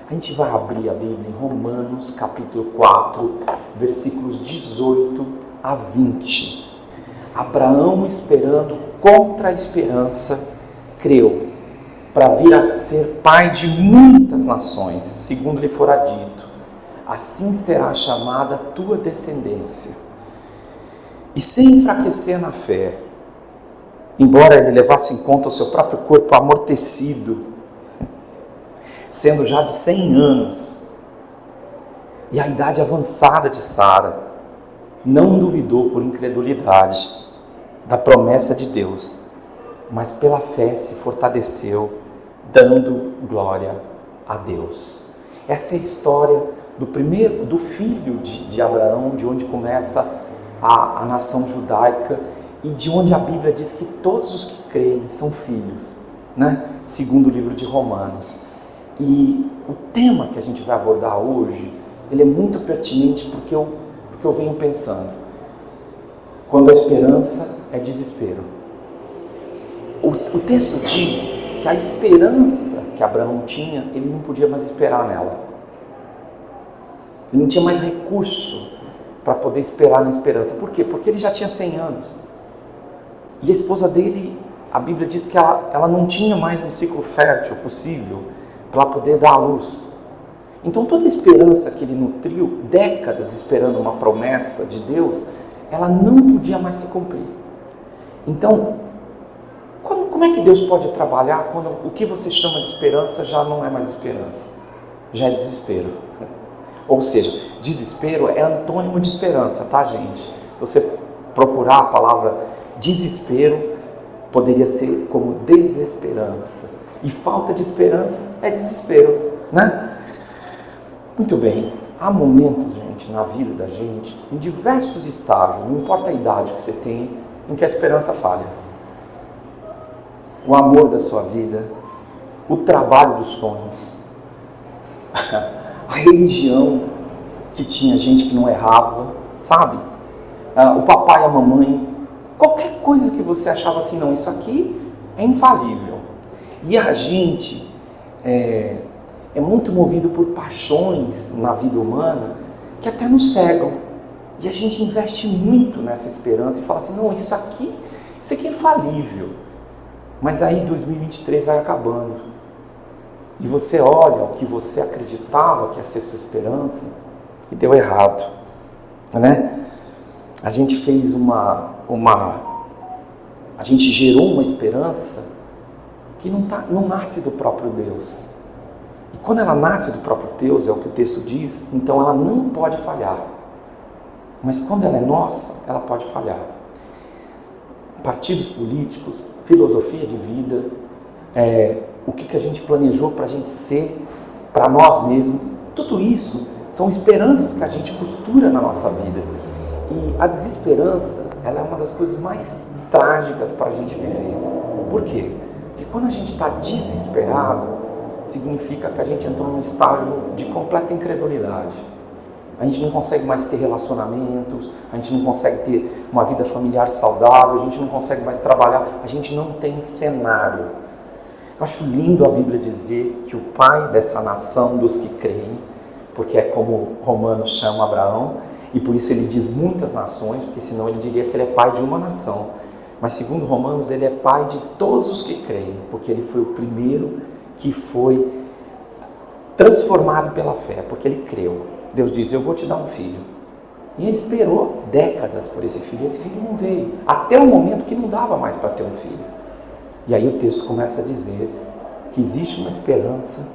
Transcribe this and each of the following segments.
A gente vai abrir a Bíblia em Romanos, capítulo 4, versículos 18 a 20. Abraão, esperando contra a esperança, creu, para vir a ser pai de muitas nações, segundo lhe fora dito. Assim será chamada a tua descendência. E sem enfraquecer na fé, embora ele levasse em conta o seu próprio corpo amortecido, sendo já de 100 anos, e a idade avançada de Sara, não duvidou por incredulidade da promessa de Deus, mas pela fé se fortaleceu, dando glória a Deus. Essa é a história do filho de Abraão, de onde começa a nação judaica e de onde a Bíblia diz que todos os que creem são filhos, né? Segundo o livro de Romanos. E o tema que a gente vai abordar hoje, ele é muito pertinente porque eu venho pensando. Quando a esperança é desespero. O texto diz que a esperança que Abraão tinha, ele não podia mais esperar nela. Ele não tinha mais recurso para poder esperar na esperança. Por quê? Porque ele já tinha 100 anos. E a esposa dele, a Bíblia diz que ela não tinha mais um ciclo fértil possível para poder dar à luz. Então toda a esperança que ele nutriu, décadas esperando uma promessa de Deus, ela não podia mais se cumprir. Então, como é que Deus pode trabalhar quando o que você chama de esperança já não é mais esperança? Já é desespero. Ou seja, desespero é antônimo de esperança, tá, gente? Se você procurar a palavra desespero, poderia ser como desesperança. E falta de esperança é desespero, né? Muito bem, há momentos, gente, na vida da gente, em diversos estágios, não importa a idade que você tem, em que a esperança falha. O amor da sua vida, o trabalho dos sonhos, a religião que tinha gente que não errava, sabe? O papai e a mamãe, qualquer coisa que você achava assim, não, isso aqui é infalível. E a gente é muito movido por paixões na vida humana que até nos cegam. E a gente investe muito nessa esperança e fala assim, não, isso aqui é infalível. Mas aí 2023 vai acabando. E você olha o que você acreditava que ia ser sua esperança e deu errado, né? A gente fez a gente gerou uma esperança que não nasce do próprio Deus. E quando ela nasce do próprio Deus, é o que o texto diz, então ela não pode falhar. Mas quando ela é nossa, ela pode falhar. Partidos políticos, filosofia de vida, o que a gente planejou para a gente ser, para nós mesmos, tudo isso são esperanças que a gente costura na nossa vida. E a desesperança, ela é uma das coisas mais trágicas para a gente viver. Por quê? Porque quando a gente está desesperado, significa que a gente entrou num estágio de completa incredulidade. A gente não consegue mais ter relacionamentos, a gente não consegue ter uma vida familiar saudável, a gente não consegue mais trabalhar, a gente não tem cenário. Eu acho lindo a Bíblia dizer que o pai dessa nação dos que creem, porque é como Romanos chama Abraão, e por isso ele diz muitas nações, porque senão ele diria que ele é pai de uma nação. Mas segundo Romanos, ele é pai de todos os que creem, porque ele foi o primeiro que foi transformado pela fé, porque ele creu. Deus diz, eu vou te dar um filho. E ele esperou décadas por esse filho, e esse filho não veio. Até o momento que não dava mais para ter um filho. E aí o texto começa a dizer que existe uma esperança,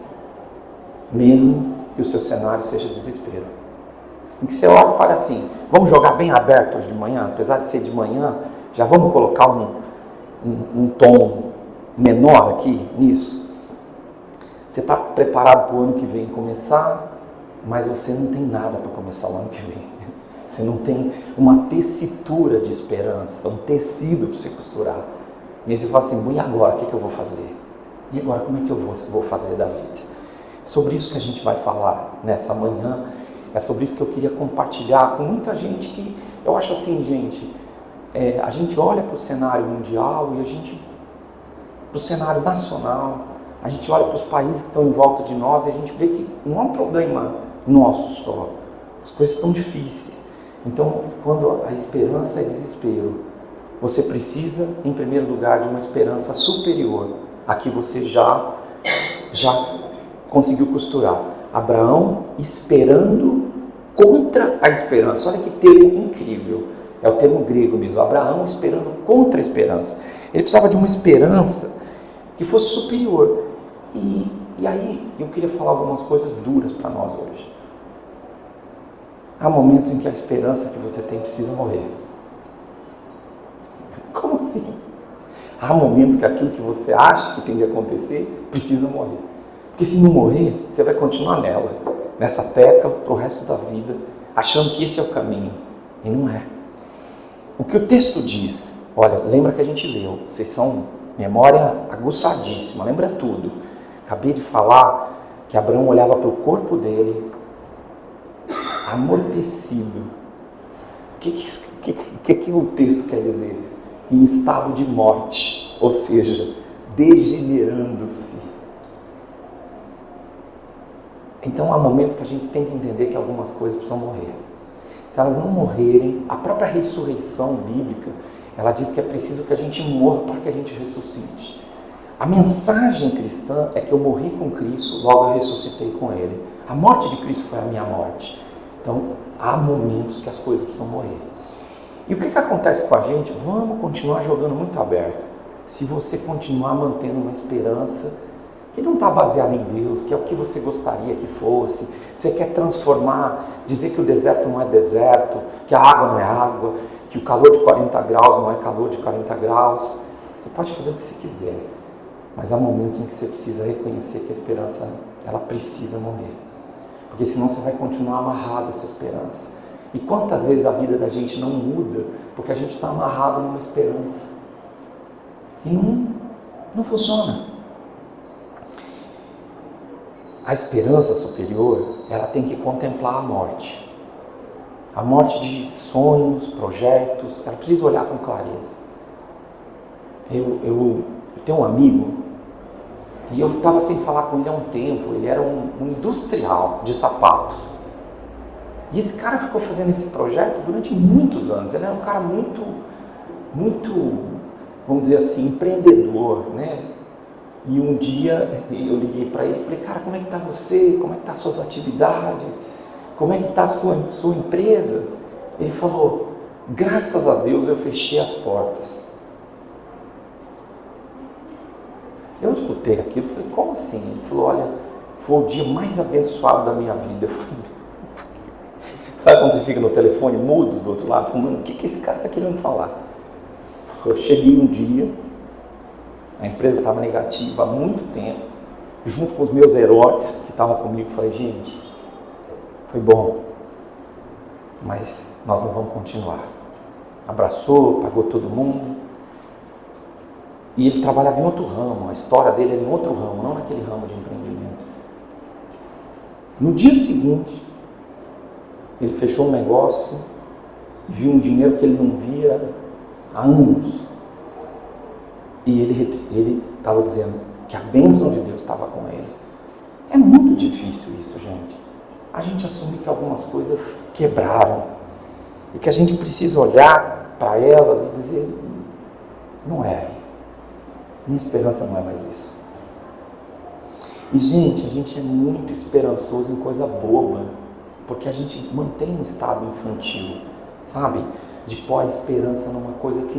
mesmo que o seu cenário seja desespero. Em que você olha e fala assim, vamos jogar bem aberto hoje de manhã, apesar de ser de manhã, já vamos colocar um tom menor aqui nisso. Você está preparado para o ano que vem começar, mas você não tem nada para começar o ano que vem. Você não tem uma tessitura de esperança, um tecido para você costurar. E aí você fala assim, e agora, o que eu vou fazer? E agora, como é que eu vou fazer da vida? É sobre isso que a gente vai falar nessa manhã. É sobre isso que eu queria compartilhar com muita gente que, eu acho assim, gente, a gente olha para o cenário mundial e para o cenário nacional, A gente olha para os países que estão em volta de nós e a gente vê que não é um problema nosso só. As coisas estão difíceis. Então, quando a esperança é desespero, você precisa, em primeiro lugar, de uma esperança superior a que você já conseguiu costurar. Abraão esperando contra a esperança. Olha que termo incrível. É o termo grego mesmo. Abraão esperando contra a esperança. Ele precisava de uma esperança que fosse superior. E aí eu queria falar algumas coisas duras para nós hoje. Há momentos em que a esperança que você tem precisa morrer. Como assim? Há momentos que aquilo que você acha que tem de acontecer precisa morrer. Porque se não morrer, você vai continuar nessa tecla para o resto da vida, achando que esse é o caminho. E não é. O que o texto diz, olha, lembra que a gente leu, vocês são memória aguçadíssima, lembra tudo. Acabei de falar que Abraão olhava para o corpo dele, amortecido. O que o texto quer dizer? Em estado de morte, ou seja, degenerando-se. Então há momento que a gente tem que entender que algumas coisas precisam morrer. Se elas não morrerem, a própria ressurreição bíblica, ela diz que é preciso que a gente morra para que a gente ressuscite. A mensagem cristã é que eu morri com Cristo, logo eu ressuscitei com Ele. A morte de Cristo foi a minha morte. Então, há momentos que as coisas precisam morrer. E o que acontece com a gente? Vamos continuar jogando muito aberto. Se você continuar mantendo uma esperança que não está baseada em Deus, que é o que você gostaria que fosse, você quer transformar, dizer que o deserto não é deserto, que a água não é água, que o calor de 40 graus não é calor de 40 graus, você pode fazer o que você quiser. Mas há momentos em que você precisa reconhecer que a esperança, ela precisa morrer. Porque senão você vai continuar amarrado a essa esperança. E quantas vezes a vida da gente não muda porque a gente está amarrado numa esperança que não funciona. A esperança superior, ela tem que contemplar a morte. A morte de sonhos, projetos, ela precisa olhar com clareza. Eu tenho um amigo, e eu estava sem falar com ele há um tempo. Ele era um industrial de sapatos. E esse cara ficou fazendo esse projeto durante muitos anos. Ele era um cara muito, vamos dizer assim, empreendedor, né? E um dia eu liguei para ele e falei, cara, como é que está você? Como é que estão as suas atividades? Como é que está a sua empresa? Ele falou, graças a Deus eu fechei as portas. Eu escutei aquilo e falei, como assim? Ele falou, olha, foi o dia mais abençoado da minha vida. Eu falei, sabe quando você fica no telefone mudo do outro lado? Falando, o que esse cara está querendo falar? Eu cheguei um dia, a empresa estava negativa há muito tempo, junto com os meus heróis que estavam comigo, falei, gente, foi bom, mas nós não vamos continuar. Abraçou, pagou todo mundo. E ele trabalhava em outro ramo, a história dele era em outro ramo, não naquele ramo de empreendimento. No dia seguinte, ele fechou um negócio, viu um dinheiro que ele não via há anos. E ele estava dizendo que a bênção de Deus estava com ele. É muito difícil isso, gente. A gente assumir que algumas coisas quebraram e que a gente precisa olhar para elas e dizer, não é. Minha esperança não é mais isso. E, gente, a gente é muito esperançoso em coisa boba, porque a gente mantém um estado infantil, sabe? De pôr a esperança numa coisa que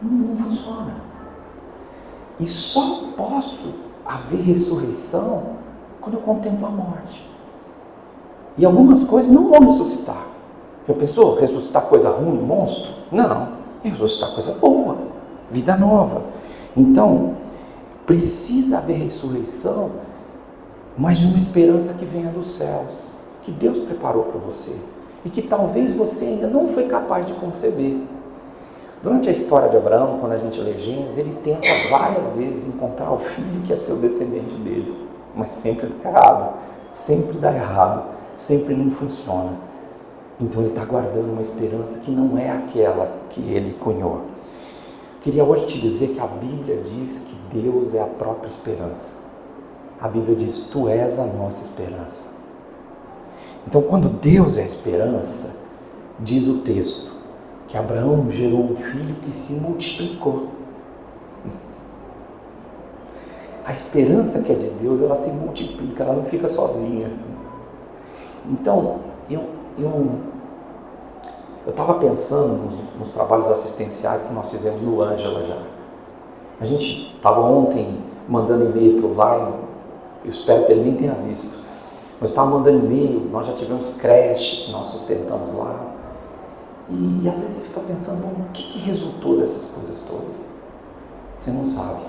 não funciona. E só posso haver ressurreição quando eu contemplo a morte. E algumas coisas não vão ressuscitar. Já pensou? Ressuscitar coisa ruim, monstro? Não. Ressuscitar coisa boa, vida nova. Então, precisa haver ressurreição, mas de uma esperança que venha dos céus, que Deus preparou para você e que talvez você ainda não foi capaz de conceber. Durante a história de Abraão, quando a gente lê Gênesis, ele tenta várias vezes encontrar o filho que é seu descendente dele, mas sempre dá errado, sempre não funciona. Então ele está guardando uma esperança que não é aquela que ele cunhou. Queria hoje te dizer que a Bíblia diz que Deus é a própria esperança. A Bíblia diz, tu és a nossa esperança. Então, quando Deus é a esperança, diz o texto, que Abraão gerou um filho que se multiplicou. A esperança que é de Deus, ela se multiplica, ela não fica sozinha. Então, eu estava pensando nos trabalhos assistenciais que nós fizemos no Ângela já. A gente estava ontem mandando e-mail para o Lion, eu espero que ele nem tenha visto, mas estava mandando e-mail, nós já tivemos creche que nós sustentamos lá. E às vezes você fica pensando, bom, o que resultou dessas coisas todas? Você não sabe,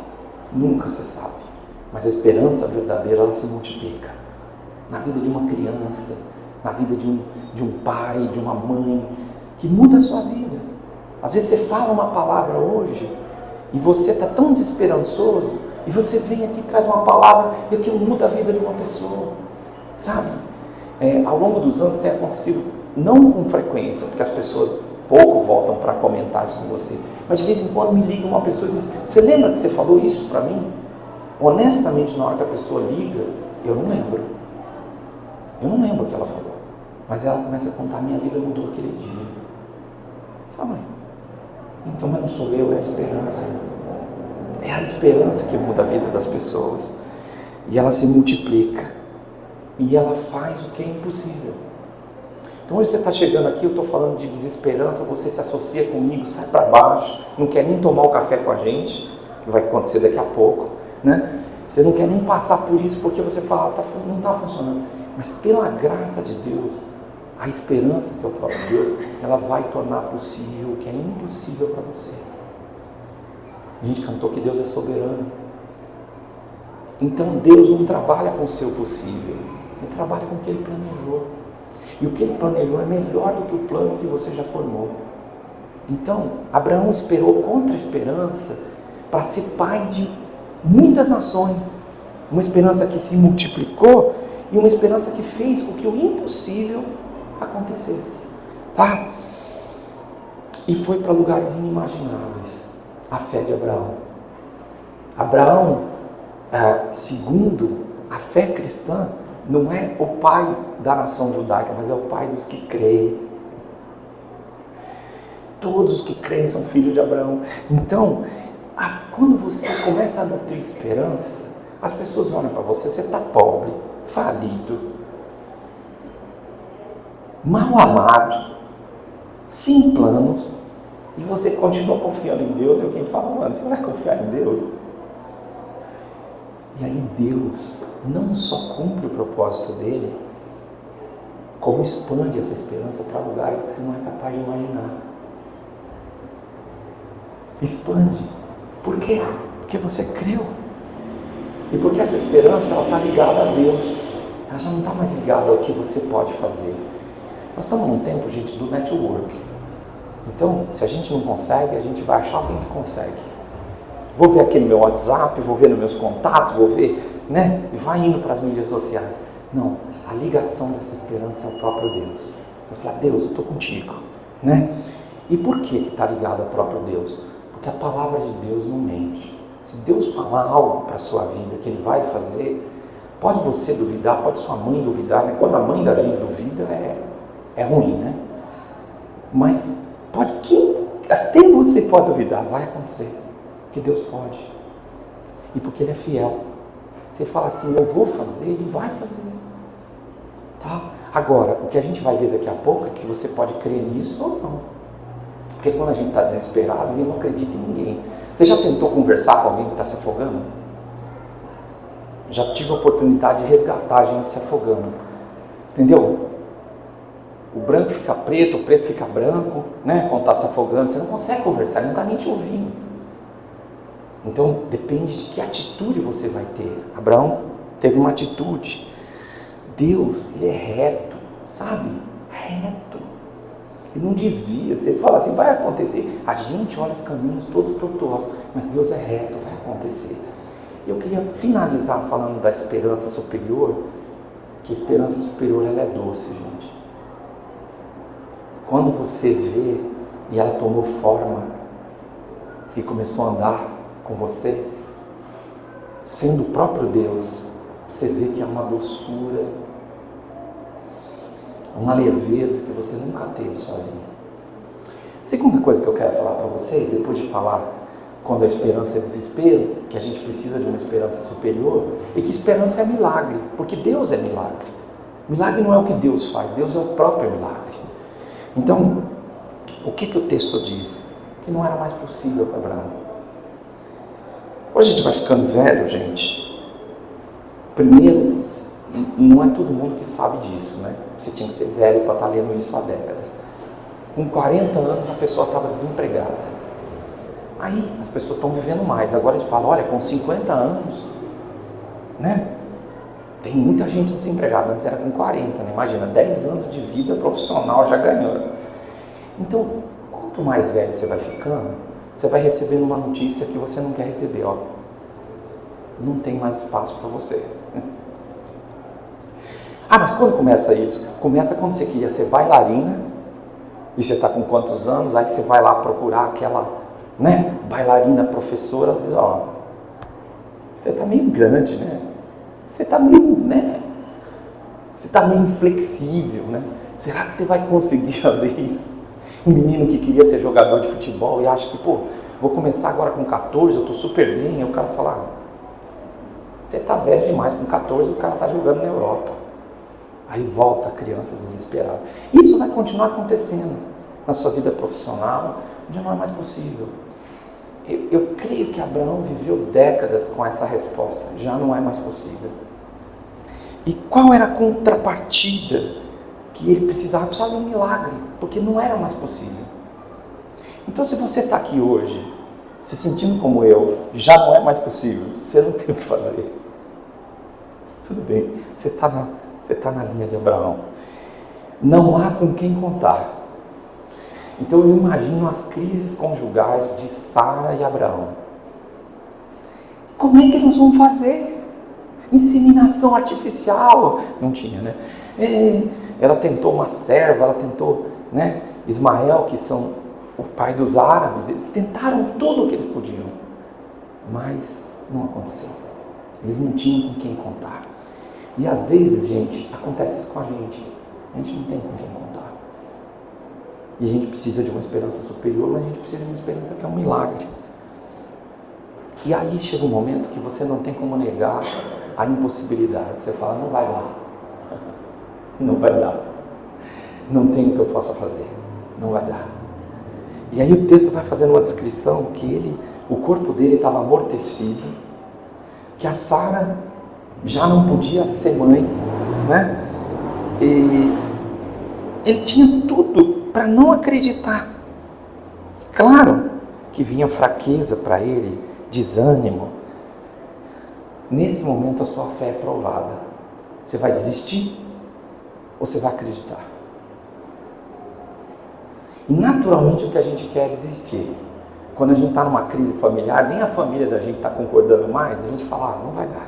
nunca você sabe. Mas a esperança verdadeira, ela se multiplica. Na vida de uma criança, na vida de um pai, de uma mãe, que muda a sua vida. Às vezes você fala uma palavra hoje, e você está tão desesperançoso, e você vem aqui e traz uma palavra, e aquilo muda a vida de uma pessoa. Sabe? Ao longo dos anos tem acontecido, não com frequência, porque as pessoas pouco voltam para comentar isso com você, mas de vez em quando me liga uma pessoa e diz, você lembra que você falou isso para mim? Honestamente, na hora que a pessoa liga, eu não lembro. Eu não lembro o que ela falou. Mas ela começa a contar, minha vida mudou aquele dia. Fala, mãe, então mas não sou eu, é a esperança. É a esperança que muda a vida das pessoas. E ela se multiplica. E ela faz o que é impossível. Então hoje você está chegando aqui, eu estou falando de desesperança, você se associa comigo, sai para baixo, não quer nem tomar o café com a gente, que vai acontecer daqui a pouco, né? Você não quer nem passar por isso, porque você fala, não está funcionando. Mas pela graça de Deus, a esperança que é o próprio Deus, ela vai tornar possível o que é impossível para você. A gente cantou que Deus é soberano. Então Deus não trabalha com o seu possível, Ele trabalha com o que Ele planejou. E o que Ele planejou é melhor do que o plano que você já formou. Então, Abraão esperou contra a esperança para ser pai de muitas nações. Uma esperança que se multiplicou e uma esperança que fez com que o impossível acontecesse. Tá? E foi para lugares inimagináveis. A fé de Abraão. Abraão, segundo a fé cristã, não é o pai da nação judaica, mas é o pai dos que creem. Todos os que creem são filhos de Abraão. Então, quando você começa a nutrir esperança, as pessoas olham para você, você está pobre, falido, mal amado, sem planos, e você continua confiando em Deus. Eu quem fala, mano, você vai confiar em Deus? E aí Deus não só cumpre o propósito dele, como expande essa esperança para lugares que você não é capaz de imaginar. Expande. Por quê? Porque você creu. E porque essa esperança está ligada a Deus. Ela já não está mais ligada ao que você pode fazer. Nós estamos num tempo, gente, do network. Então, se a gente não consegue, a gente vai achar alguém que consegue. Vou ver aqui no meu WhatsApp, vou ver nos meus contatos, vou ver, né? E vai indo para as mídias sociais. Não, a ligação dessa esperança é o próprio Deus. Você vai falar, Deus, eu estou contigo, né? E por que está ligado ao próprio Deus? Porque a palavra de Deus não mente. Se Deus falar algo para a sua vida que Ele vai fazer, pode você duvidar, pode sua mãe duvidar, né? Quando a mãe da gente duvida, é ruim, né? Mas até você pode duvidar, vai acontecer. Porque Deus pode. E porque Ele é fiel. Você fala assim, eu vou fazer, Ele vai fazer. Tá? Agora, o que a gente vai ver daqui a pouco é que você pode crer nisso ou não. Porque quando a gente está desesperado, ele não acredita em ninguém. Você já tentou conversar com alguém que está se afogando? Já tive a oportunidade de resgatar a gente se afogando. Entendeu? O branco fica preto, o preto fica branco, né? Quando está se afogando, você não consegue conversar, ele não está nem te ouvindo. Então, depende de que atitude você vai ter. Abraão teve uma atitude. Deus, Ele é reto, sabe? Reto. Ele não desvia. Você fala assim, vai acontecer. A gente olha os caminhos todos tortuosos, mas Deus é reto, vai acontecer. Eu queria finalizar falando da esperança superior, que a esperança superior ela é doce, gente. Quando você vê e ela tomou forma, e começou a andar com você, sendo o próprio Deus, você vê que é uma doçura, uma leveza que você nunca teve sozinho. Segunda coisa que eu quero falar para vocês, depois de falar quando a esperança é desespero, que a gente precisa de uma esperança superior, e que esperança é milagre, porque Deus é milagre. Milagre não é o que Deus faz, Deus é o próprio milagre. Então, o que o texto diz? Que não era mais possível para Abraão. Hoje a gente vai ficando velho, gente. Primeiro, não é todo mundo que sabe disso, né? Você tinha que ser velho para estar lendo isso há décadas. Com 40 anos a pessoa estava desempregada. Aí as pessoas estão vivendo mais. Agora eles falam, olha, com 50 anos, né? Tem muita gente desempregada. Antes era com 40, né? Imagina, 10 anos de vida profissional já ganhou. Então, quanto mais velho você vai ficando, você vai recebendo uma notícia que você não quer receber, ó. Não tem mais espaço para você. Ah, mas quando começa isso? Começa quando você queria ser bailarina, e você está com quantos anos, aí você vai lá procurar aquela, né, bailarina professora, ela diz, ó, você está meio grande, né? Você está meio, né? Você está meio inflexível, né? Será que você vai conseguir fazer isso? Um menino que queria ser jogador de futebol e acha que, pô, vou começar agora com 14, eu estou super bem, aí o cara fala, você está velho demais, com 14 o cara está jogando na Europa. Aí volta a criança desesperada. Isso vai continuar acontecendo na sua vida profissional, onde não é mais possível. Eu creio que Abraão viveu décadas com essa resposta, já não é mais possível. E qual era a contrapartida que ele precisava? Precisava de um milagre, porque não era mais possível. Então, se você está aqui hoje, se sentindo como eu, já não é mais possível, você não tem o que fazer. Tudo bem, você está na linha de Abraão. Não há com quem contar. Então eu imagino as crises conjugais de Sara e Abraão. Como é que nós vamos fazer? Inseminação artificial? Não tinha, né? Ela tentou uma serva, ela tentou, né? Ismael, que são o pai dos árabes, eles tentaram tudo o que eles podiam, mas não aconteceu. Eles não tinham com quem contar. E às vezes, gente, acontece isso com a gente. A gente não tem com quem contar. E a gente precisa de uma esperança superior, mas a gente precisa de uma esperança que é um milagre. E aí chega um momento que você não tem como negar a impossibilidade. Você fala, não vai dar. Não vai dar. Não tem o que eu possa fazer. Não vai dar. E aí o texto vai fazendo uma descrição que o corpo dele estava amortecido, que a Sara já não podia ser mãe, né? E ele tinha tudo para não acreditar. Claro que vinha fraqueza para ele, desânimo. Nesse momento a sua fé é provada. Você vai desistir ou você vai acreditar? E naturalmente o que a gente quer é desistir. Quando a gente está numa crise familiar, nem a família da gente está concordando mais, a gente fala, não vai dar.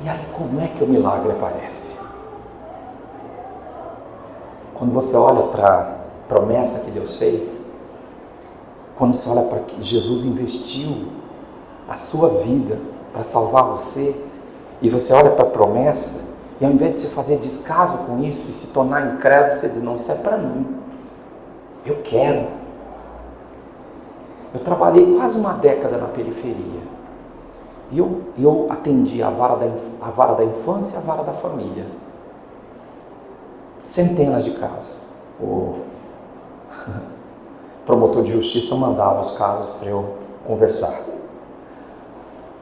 E aí como é que o milagre aparece? Quando você olha para a promessa que Deus fez, quando você olha para que Jesus investiu a sua vida para salvar você, e você olha para a promessa, e ao invés de você fazer descaso com isso e se tornar incrédulo, você diz, não, isso é para mim, eu quero. Eu trabalhei quase uma década na periferia, e eu atendi a vara da infância e a vara da família. Centenas de casos. O promotor de justiça mandava os casos para eu conversar.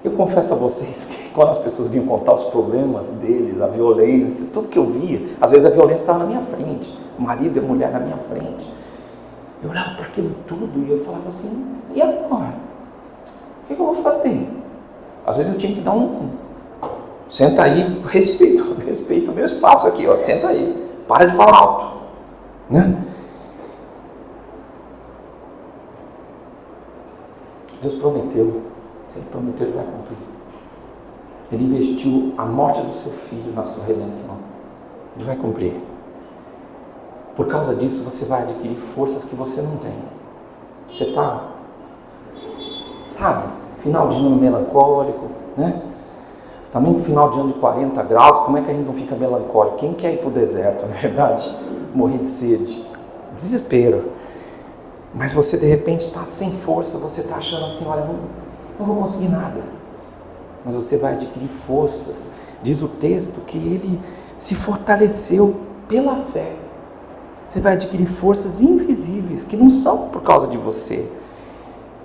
Eu confesso a vocês que quando as pessoas vinham contar os problemas deles, a violência, tudo que eu via, às vezes a violência estava na minha frente, o marido e a mulher na minha frente. Eu olhava para aquilo tudo e eu falava assim, e agora? O que eu vou fazer? Às vezes eu tinha que dar senta aí, respeita o meu espaço aqui, ó, senta aí. Para de falar alto, né? Deus prometeu, se Ele prometeu, Ele vai cumprir. Ele investiu a morte do seu filho na sua redenção. Ele vai cumprir. Por causa disso, você vai adquirir forças que você não tem. Você está, sabe, final de ano melancólico, né? Também no final de ano de 40 graus, como é que a gente não fica melancólico? Quem quer ir para o deserto, não é verdade? Morrer de sede. Desespero. Mas você de repente está sem força, você está achando assim, olha, não vou conseguir nada. Mas você vai adquirir forças. Diz o texto que ele se fortaleceu pela fé. Você vai adquirir forças invisíveis, que não são por causa de você.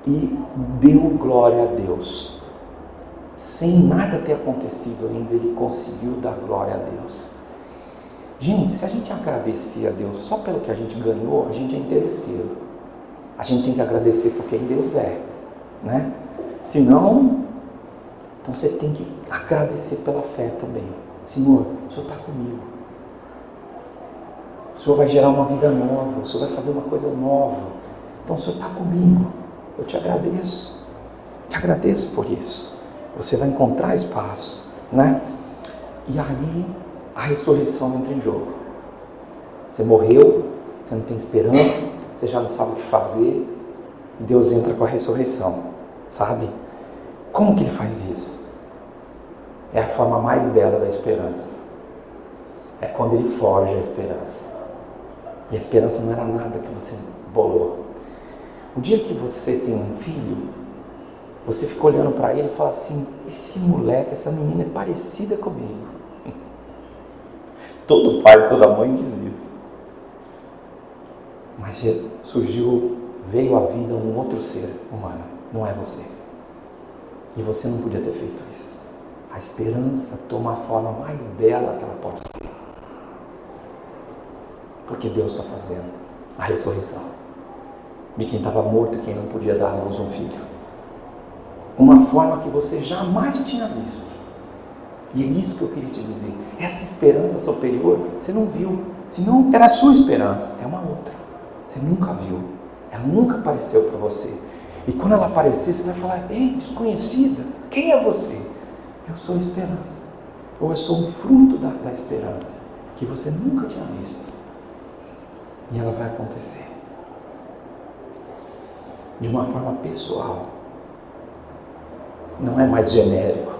E deu glória a Deus. Sem nada ter acontecido ainda, ele conseguiu dar glória a Deus. Gente, se a gente agradecer a Deus só pelo que a gente ganhou, a gente é interesseiro. A gente tem que agradecer por quem Deus é, né? Senão, então você tem que agradecer pela fé também. Senhor, o Senhor está comigo. O Senhor vai gerar uma vida nova, o Senhor vai fazer uma coisa nova. Então o Senhor está comigo. Eu te agradeço. Te agradeço por isso. Você vai encontrar espaço, né? E aí a ressurreição entra em jogo. Você morreu, você não tem esperança, você já não sabe o que fazer. E Deus entra com a ressurreição, sabe? Como que Ele faz isso? É a forma mais bela da esperança. É quando Ele forja a esperança. E a esperança não era nada que você bolou. O dia que você tem um filho, você fica olhando para ele e fala assim, esse moleque, essa menina é parecida comigo. Todo pai, toda mãe diz isso. Mas veio à vida um outro ser humano, não é você. E você não podia ter feito isso. A esperança toma a forma mais bela que ela pode ter. Porque Deus está fazendo a ressurreição de quem estava morto e quem não podia dar à luz um filho. Uma forma que você jamais tinha visto. E é isso que eu queria te dizer. Essa esperança superior, você não viu. Senão era a sua esperança. É uma outra. Você nunca viu. Ela nunca apareceu para você. E quando ela aparecer, você vai falar, ei, desconhecida, quem é você? Eu sou a esperança. Ou eu sou um fruto da esperança, que você nunca tinha visto. E ela vai acontecer. De uma forma pessoal. Não é mais genérico.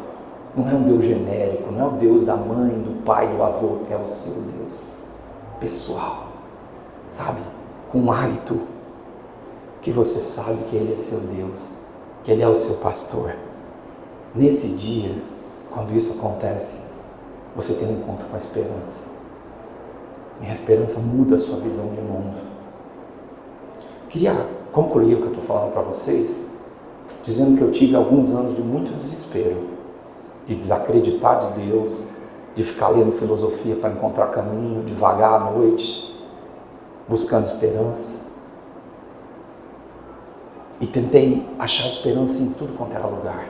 Não é um Deus genérico. Não é o Deus da mãe, do pai, do avô. É o seu Deus. Pessoal. Sabe? Com um hálito. Que você sabe que Ele é seu Deus. Que Ele é o seu pastor. Nesse dia, quando isso acontece, você tem um encontro com a esperança. E a esperança muda a sua visão de mundo. Queria concluir o que eu estou falando para vocês, dizendo que eu tive alguns anos de muito desespero, de desacreditar de Deus, de ficar lendo filosofia para encontrar caminho, de vagar à noite, buscando esperança. E tentei achar esperança em tudo quanto era lugar.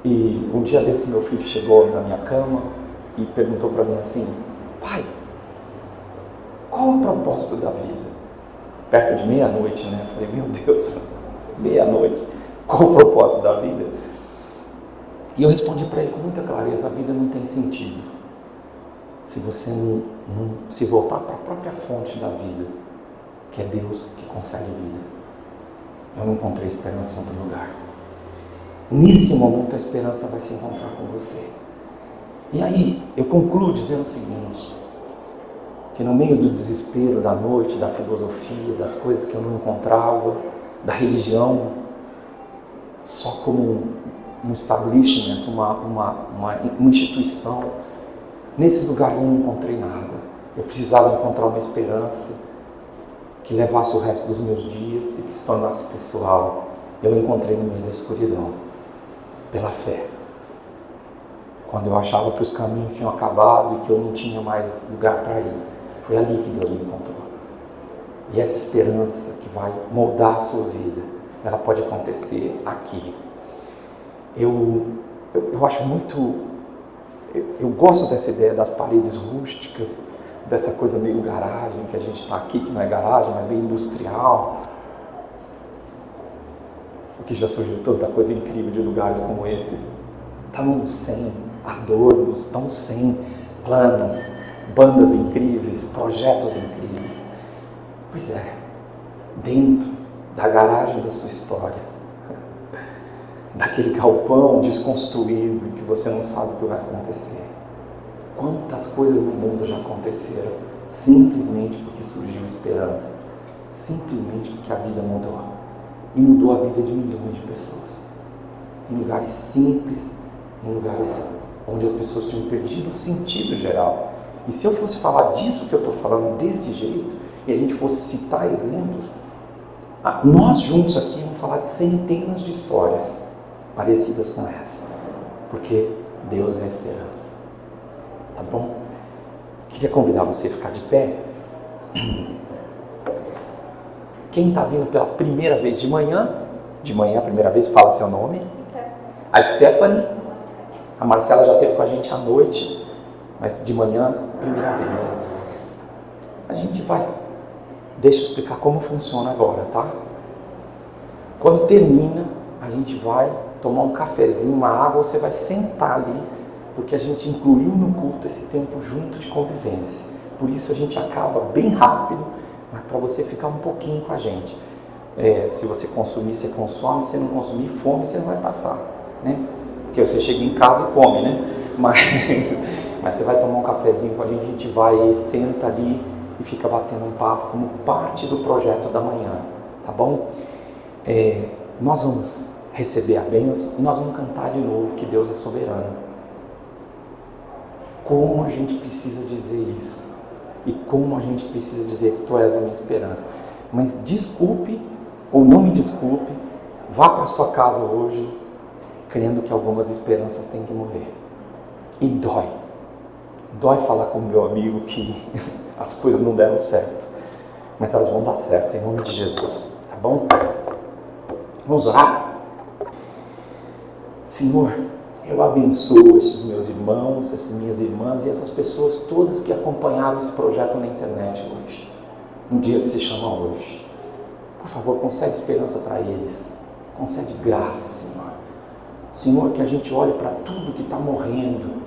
E um dia desse meu filho chegou na minha cama e perguntou para mim assim, pai, qual o propósito da vida? Perto de meia-noite, né? Eu falei, meu Deus, meia-noite, qual o propósito da vida? E eu respondi para ele com muita clareza, a vida não tem sentido se você não se voltar para a própria fonte da vida, que é Deus que concede vida. Eu não encontrei esperança em outro lugar. Nesse momento a esperança vai se encontrar com você. E aí eu concluo dizendo o seguinte, que no meio do desespero da noite, da filosofia, das coisas que eu não encontrava, da religião, só como um establishment, uma instituição, nesses lugares eu não encontrei nada. Eu precisava encontrar uma esperança que levasse o resto dos meus dias e que se tornasse pessoal. Eu encontrei no meio da escuridão, pela fé. Quando eu achava que os caminhos tinham acabado e que eu não tinha mais lugar para ir, foi ali que Deus me encontrou. E essa esperança que vai moldar a sua vida, ela pode acontecer aqui. Eu acho muito... Eu gosto dessa ideia das paredes rústicas, dessa coisa meio garagem, que a gente está aqui, que não é garagem, mas meio industrial. Porque já surgiu tanta coisa incrível de lugares como esses. Tão sem adornos, tão sem planos, bandas incríveis, projetos incríveis. Pois é, dentro da garagem da sua história, daquele galpão desconstruído que você não sabe o que vai acontecer. Quantas coisas no mundo já aconteceram simplesmente porque surgiu esperança, simplesmente porque a vida mudou. E mudou a vida de milhões de pessoas. Em lugares simples, em lugares onde as pessoas tinham perdido o sentido geral. E se eu fosse falar disso que eu estou falando desse jeito, e a gente fosse citar exemplos, nós juntos aqui vamos falar de centenas de histórias parecidas com essa. Porque Deus é a esperança. Tá bom? Queria convidar você a ficar de pé. Quem está vindo pela primeira vez de manhã, a primeira vez, fala seu nome. A Stephanie. A Marcela já esteve com a gente à noite, mas de manhã, primeira vez. A gente vai. Deixa eu explicar como funciona agora, tá? Quando termina, a gente vai tomar um cafezinho, uma água, você vai sentar ali, porque a gente incluiu no culto esse tempo junto de convivência. Por isso a gente acaba bem rápido, mas para você ficar um pouquinho com a gente. Se você consumir, você consome. Se não consumir, fome você não vai passar, né? Porque você chega em casa e come, né? Mas você vai tomar um cafezinho com a gente vai, senta ali e fica batendo um papo como parte do projeto da manhã, tá bom? Nós vamos receber a bênção e nós vamos cantar de novo que Deus é soberano. Como a gente precisa dizer isso e como a gente precisa dizer que Tu és a minha esperança. Mas desculpe ou não me desculpe, vá para sua casa hoje crendo que algumas esperanças têm que morrer. E dói falar com o meu amigo que as coisas não deram certo, mas elas vão dar certo em nome de Jesus, tá bom? Vamos orar? Senhor, eu abençoo esses meus irmãos, essas minhas irmãs e essas pessoas todas que acompanharam esse projeto na internet hoje, um dia que se chama hoje. Por favor, concede esperança para eles, concede graça, Senhor. Senhor, que a gente olhe para tudo que está morrendo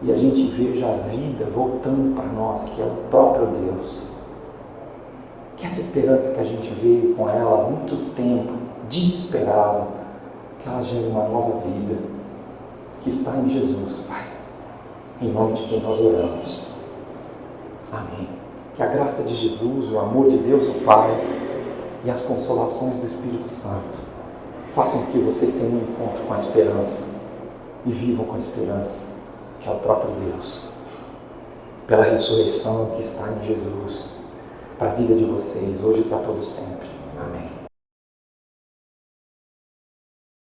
e a gente veja a vida voltando para nós, que é o próprio Deus. Que essa esperança que a gente veio com ela há muito tempo, desesperado, que ela gere uma nova vida, que está em Jesus, Pai, em nome de quem nós oramos. Amém. Que a graça de Jesus, o amor de Deus, o Pai, e as consolações do Espírito Santo façam que vocês tenham um encontro com a esperança e vivam com a esperança, que é o próprio Deus, pela ressurreição que está em Jesus, para a vida de vocês, hoje e para todo sempre. Amém.